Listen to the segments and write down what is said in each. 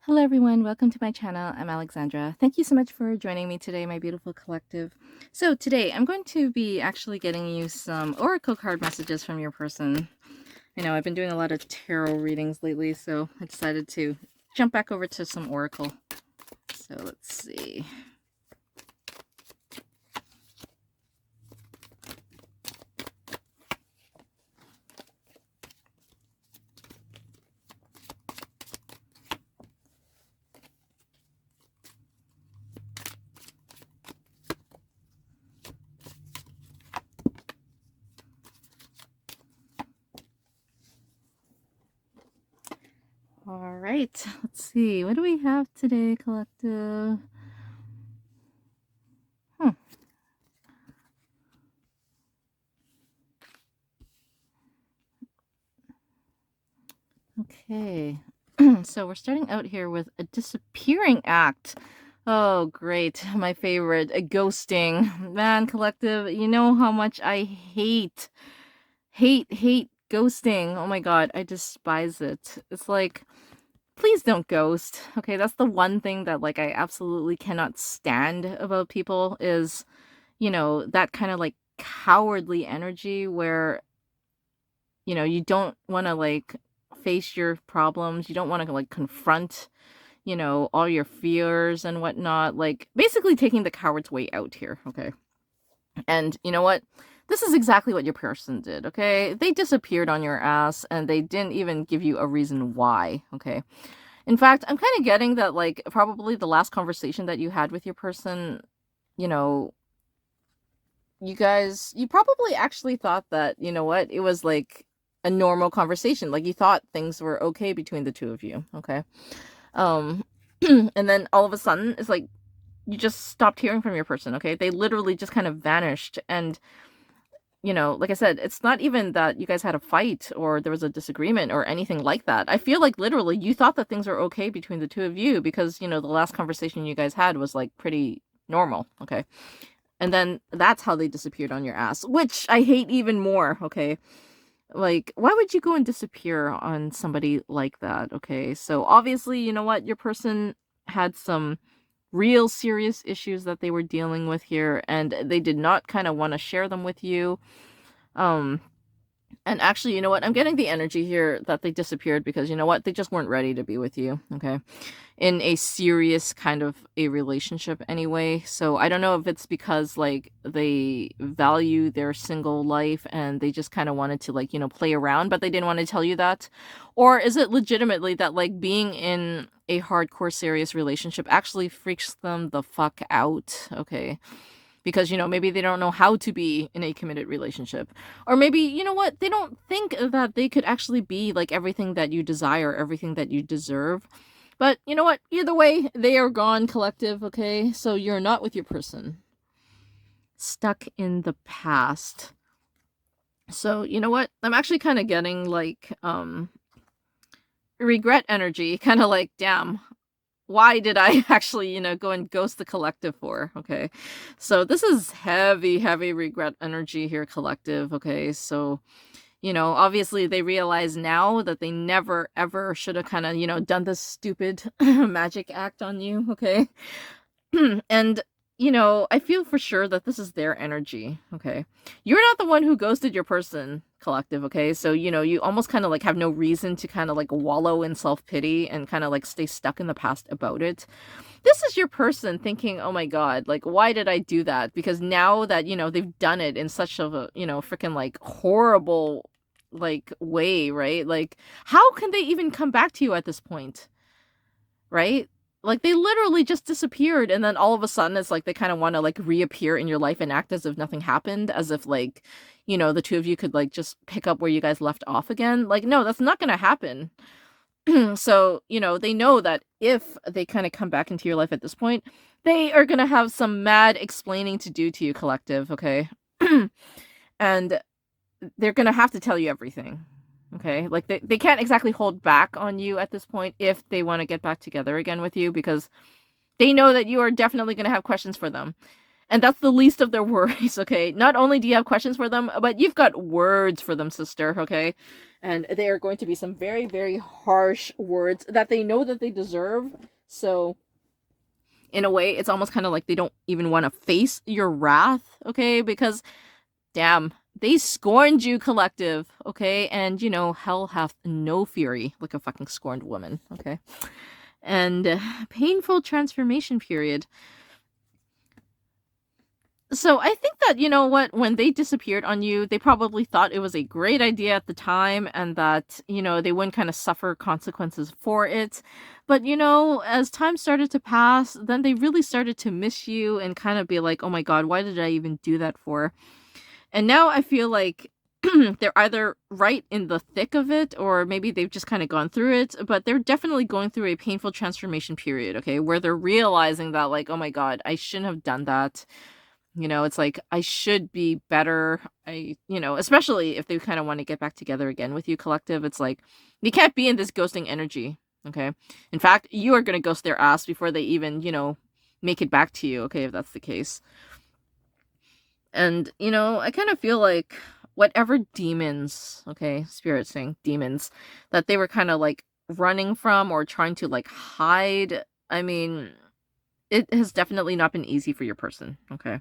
Hello everyone, welcome to my channel. I'm Alexandra. Thank you so much for joining me today, my beautiful collective. So today I'm going to be actually getting you some oracle card messages from your person. I know I've been doing a lot of tarot readings lately, so I decided to jump back over to some oracle. So let's see. All right, let's see. What do we have today, collective? Okay. So we're starting out here with a disappearing act. Oh, great. My favorite, a ghosting. Man, collective, you know how much I hate ghosting. Oh my god, I despise it. It's like, please don't ghost. Okay, that's the one thing that like I absolutely cannot stand about people is, that kind of like cowardly energy where, you don't want to like face your problems. You don't want to like confront, all your fears and whatnot. Like basically taking the coward's way out here. Okay. And you know what? This is exactly what your person did, okay? They disappeared on your ass and they didn't even give you a reason why, okay? In fact, I'm kind of getting that, like, probably the last conversation that you had with your person, you know, you probably actually thought that, you know what, it was like a normal conversation. Like, you thought things were okay between the two of you, okay? Um, and then all of a sudden, it's like you just stopped hearing from your person, okay? They literally just kind of vanished. And like I said, it's not even that you guys had a fight or there was a disagreement or anything like that. I feel like literally you thought that things were okay between the two of you because, the last conversation you guys had was like pretty normal, okay? And then that's how they disappeared on your ass, which I hate even more, okay? Like, why would you go and disappear on somebody like that, okay? So obviously, you know what? Your person had some real serious issues that they were dealing with here, and they did not kind of want to share them with you. Um, and actually, you know what? I'm getting the energy here that they disappeared because you know what? They just weren't ready to be with you, okay? In a serious kind of a relationship anyway. So I don't know if it's because like they value their single life and they just kind of wanted to like, play around, but they didn't want to tell you that. Or is it legitimately that like being in a hardcore serious relationship actually freaks them the fuck out, okay? Because maybe they don't know how to be in a committed relationship, or maybe what, they don't think that they could actually be like everything that you desire, everything that you deserve. But you know what, either way, they are gone, collective, okay? So you're not with your person, stuck in the past. So you know what, I'm actually kind of getting like regret energy, kind of like, damn, why did I actually, go and ghost the collective for? Okay. So this is heavy, heavy regret energy here, collective. Okay. So, obviously they realize now that they never, ever should have kind of, done this stupid magic act on you. Okay. And, I feel for sure that this is their energy. Okay. You're not the one who ghosted your person, collective. Okay. So, you almost kind of like have no reason to kind of like wallow in self pity and kind of like stay stuck in the past about it. This is your person thinking, oh my God, like, why did I do that? Because now that, they've done it in such a, freaking like horrible like way, right? Like, how can they even come back to you at this point? Right? Like they literally just disappeared and then all of a sudden it's like they kind of want to like reappear in your life and act as if nothing happened, as if like, the two of you could like just pick up where you guys left off again. Like, no, that's not going to happen. So, they know that if they kind of come back into your life at this point, they are going to have some mad explaining to do to you, collective, okay? And they're going to have to tell you everything. Okay, like they can't exactly hold back on you at this point if they want to get back together again with you, because they know that you are definitely going to have questions for them. And that's the least of their worries, okay? Not only do you have questions for them, but you've got words for them, sister, okay? And they are going to be some very, very harsh words that they know that they deserve. So, in a way, it's almost kind of like they don't even want to face your wrath, okay? Because, damn, they scorned you, collective, okay? And, hell hath no fury like a fucking scorned woman, okay? And painful transformation period. So I think that, you know what, when they disappeared on you, they probably thought it was a great idea at the time and that, they wouldn't kind of suffer consequences for it. But, as time started to pass, then they really started to miss you and kind of be like, oh my God, why did I even do that for? And now I feel like they're either right in the thick of it or maybe they've just kind of gone through it, but they're definitely going through a painful transformation period, okay, where they're realizing that, like, oh my God, I shouldn't have done that. It's like I should be better. Especially if they kind of want to get back together again with you, collective. It's like you can't be in this ghosting energy. Okay. In fact, you are going to ghost their ass before they even, make it back to you. Okay. If that's the case. And, I kind of feel like whatever demons, okay, spirits saying demons, that they were kind of like running from or trying to like hide. I mean, it has definitely not been easy for your person, okay?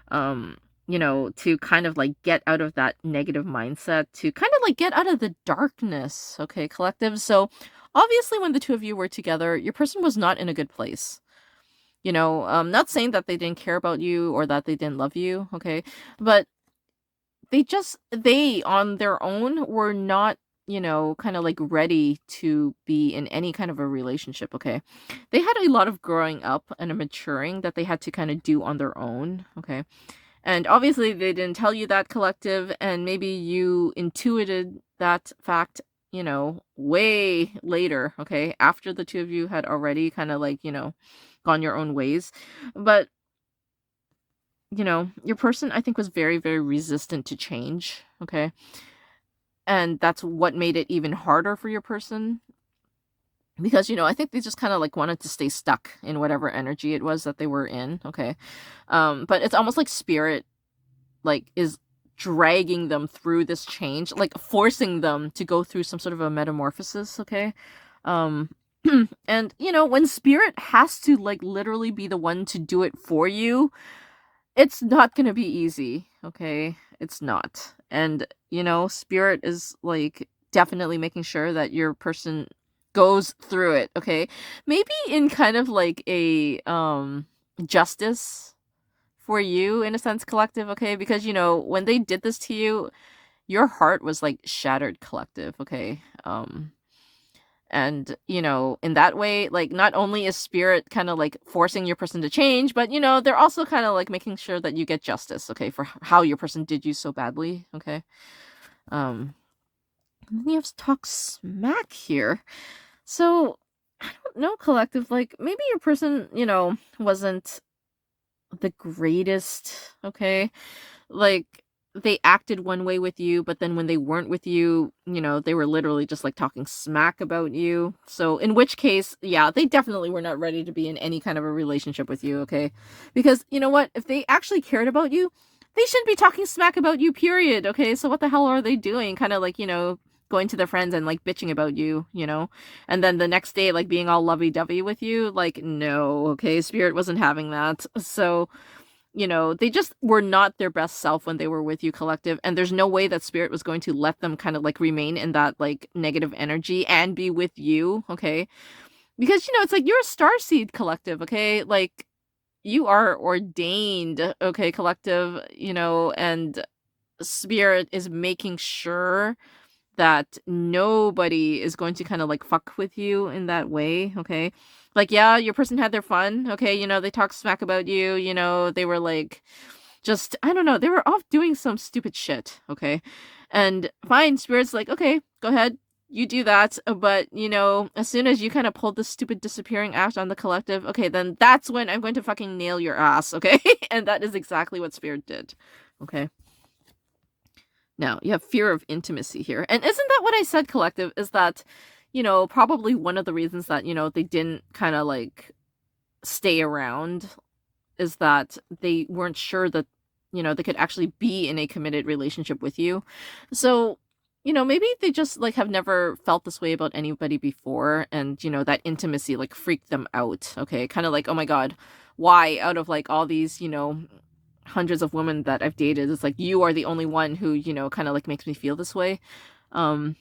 To kind of like get out of that negative mindset, to kind of like get out of the darkness, okay, collective. So obviously when the two of you were together, your person was not in a good place. Not saying that they didn't care about you or that they didn't love you, okay? But they on their own were not, kind of like ready to be in any kind of a relationship, okay? They had a lot of growing up and a maturing that they had to kind of do on their own, okay? And obviously they didn't tell you that, collective, and maybe you intuited that fact, way later, okay? After the two of you had already kind of like, gone your own ways. But your person, I think, was very, very resistant to change, okay? And that's what made it even harder for your person. Because, I think they just kind of like wanted to stay stuck in whatever energy it was that they were in, okay? But it's almost like spirit, like, is dragging them through this change, like forcing them to go through some sort of a metamorphosis, okay? Um, and, when spirit has to, like, literally be the one to do it for you, it's not gonna be easy, okay? It's not. And, spirit is, like, definitely making sure that your person goes through it, okay? Maybe in kind of like a, justice for you, in a sense, collective, okay? Because, when they did this to you, your heart was, like, shattered, collective, okay? And, in that way, like, not only is spirit kind of like forcing your person to change, but, they're also kind of like making sure that you get justice, okay, for how your person did you so badly, okay? And then you have to talk smack here. So, I don't know, collective, like, maybe your person, wasn't the greatest, okay? Like, they acted one way with you, but then when they weren't with you, they were literally just like talking smack about you. So, in which case, yeah, they definitely were not ready to be in any kind of a relationship with you, okay? Because, you know what? If they actually cared about you, they shouldn't be talking smack about you, period, okay? So, what the hell are they doing? Kind of like, going to their friends and like bitching about you, and then the next day, like being all lovey dovey with you. Like, no, okay? Spirit wasn't having that. So, they just were not their best self when they were with you, collective, and there's no way that spirit was going to let them kind of like remain in that like negative energy and be with you, okay? Because it's like you're a starseed, collective, okay? Like, you are ordained, okay, collective, and spirit is making sure that nobody is going to kind of like fuck with you in that way, okay? Like, yeah, your person had their fun, okay? They talk smack about you, they were like, just, I don't know, they were off doing some stupid shit, okay? And fine, spirit's like, okay, go ahead, you do that, but, as soon as you kind of pulled the stupid disappearing act on the collective, okay, then that's when I'm going to fucking nail your ass, okay? And that is exactly what spirit did, okay? Now, you have fear of intimacy here. And isn't that what I said, collective? Is that, probably one of the reasons that, they didn't kind of like stay around is that they weren't sure that, they could actually be in a committed relationship with you. So, maybe they just like have never felt this way about anybody before, and that intimacy like freaked them out. Okay, kind of like, oh my god, why out of like all these, hundreds of women that I've dated, it's like you are the only one who, kind of like makes me feel this way. Um,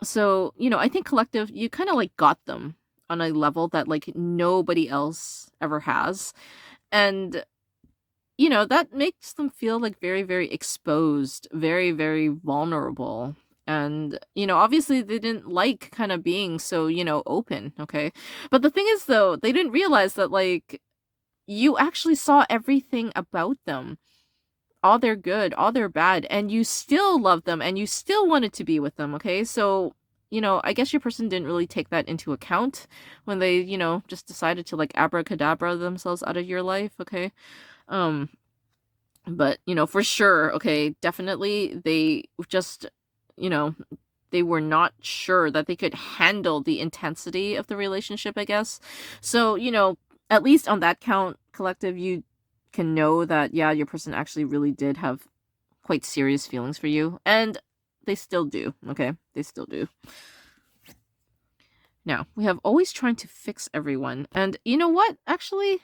so, I think collective, you kind of like got them on a level that like nobody else ever has. And, that makes them feel like very, very exposed, very, very vulnerable. And, obviously they didn't like kind of being so, open. Okay. But the thing is, though, they didn't realize that like you actually saw everything about them, all their good, all their bad, and you still loved them and you still wanted to be with them, okay? So, I guess your person didn't really take that into account when they, just decided to like abracadabra themselves out of your life, okay? Um, but, for sure, okay, definitely they just, you know, they were not sure that they could handle the intensity of the relationship, I guess. So, at least on that count, collective, you can know that, yeah, your person actually really did have quite serious feelings for you. And they still do, okay? They still do. Now, we have always trying to fix everyone. And you know what? Actually,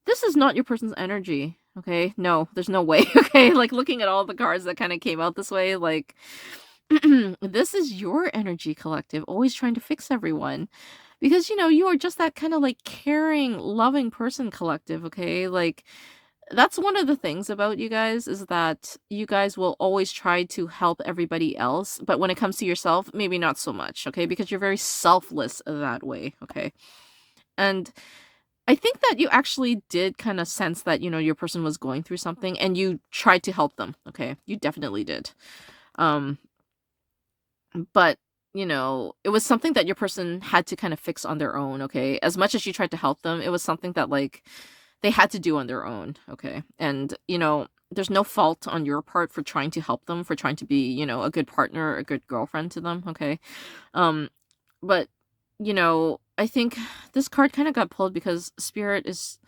this is not your person's energy, okay? No, there's no way, okay? Like, looking at all the cards that kind of came out this way, like, this is your energy, collective, always trying to fix everyone. Because, you are just that kind of like caring, loving person, collective, okay? Like, that's one of the things about you guys is that you guys will always try to help everybody else, but when it comes to yourself, maybe not so much, okay? Because you're very selfless that way, okay? And I think that you actually did kind of sense that, your person was going through something and you tried to help them, okay? You definitely did. Um, but, it was something that your person had to kind of fix on their own, okay? As much as you tried to help them, it was something that, like, they had to do on their own, okay? And, there's no fault on your part for trying to help them, for trying to be, a good partner, a good girlfriend to them, okay? Um, but, I think this card kind of got pulled because Spirit is,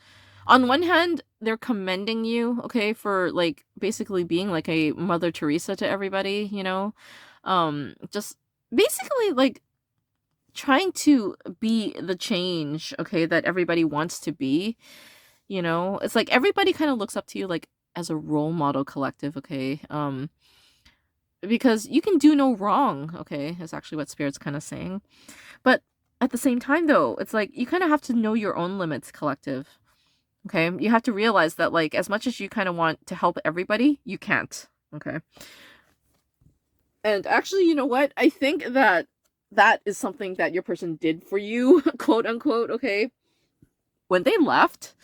on one hand, they're commending you, okay, for like basically being like a Mother Teresa to everybody, just basically like trying to be the change, okay, that everybody wants to be. It's like everybody kind of looks up to you like as a role model, collective, okay? Because you can do no wrong, okay, is actually what Spirit's kind of saying. But at the same time, though, it's like you kind of have to know your own limits, collective. Okay? You have to realize that, like, as much as you kind of want to help everybody, you can't. Okay? And actually, you know what? I think that that is something that your person did for you, quote unquote, okay? When they left,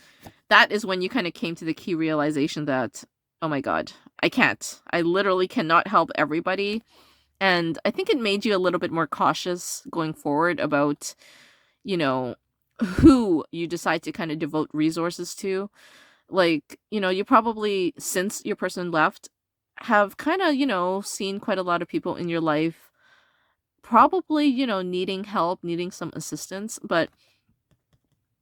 that is when you kind of came to the key realization that, oh my god, I can't. I literally cannot help everybody. And I think it made you a little bit more cautious going forward about, you know, who you decide to kind of devote resources to. Like, you probably, since your person left, have kind of, seen quite a lot of people in your life, probably, needing help, needing some assistance. But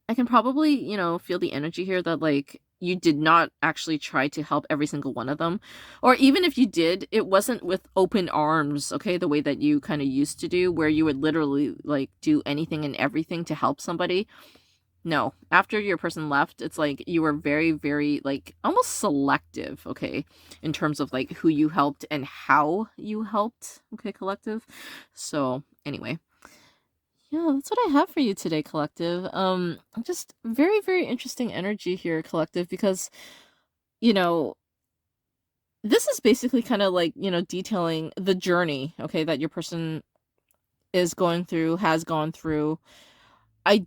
I can probably, feel the energy here that, like, you did not actually try to help every single one of them. Or even if you did, it wasn't with open arms, okay, the way that you kind of used to do, where you would literally, like, do anything and everything to help somebody. No, after your person left, it's like you were very, very, like, almost selective, okay, in terms of, like, who you helped and how you helped, okay, collective. So, anyway. Yeah, that's what I have for you today, collective. Just very, very interesting energy here, collective, because, you know, this is basically kind of like, detailing the journey, okay, that your person is going through, has gone through. I,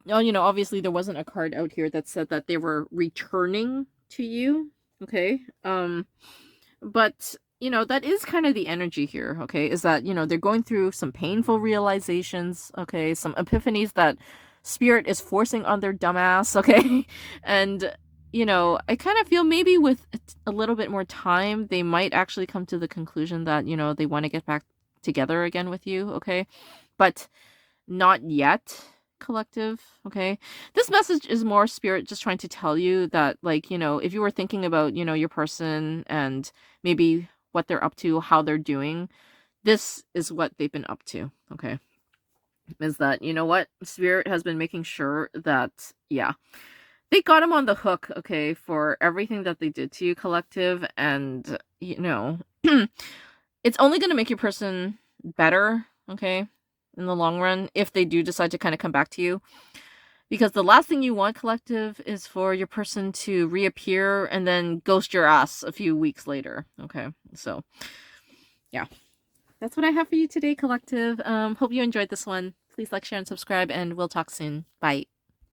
oh, obviously there wasn't a card out here that said that they were returning to you, okay? But, that is kind of the energy here, okay? Is that, they're going through some painful realizations, okay? Some epiphanies that Spirit is forcing on their dumbass, okay? And, I kind of feel maybe with a little bit more time, they might actually come to the conclusion that, they want to get back together again with you, okay? But not yet, collective, okay? This message is more spirit just trying to tell you that, like, if you were thinking about, your person and maybe what they're up to, how they're doing, this is what they've been up to, okay? Is that, what? Spirit has been making sure that, yeah, they got him on the hook, okay, for everything that they did to you, collective, and, it's only going to make your person better, okay, in the long run, if they do decide to kind of come back to you. Because the last thing you want, collective, is for your person to reappear and then ghost your ass a few weeks later, okay? So, yeah. That's what I have for you today, collective. Hope you enjoyed this one. Please like, share, and subscribe, and we'll talk soon. Bye.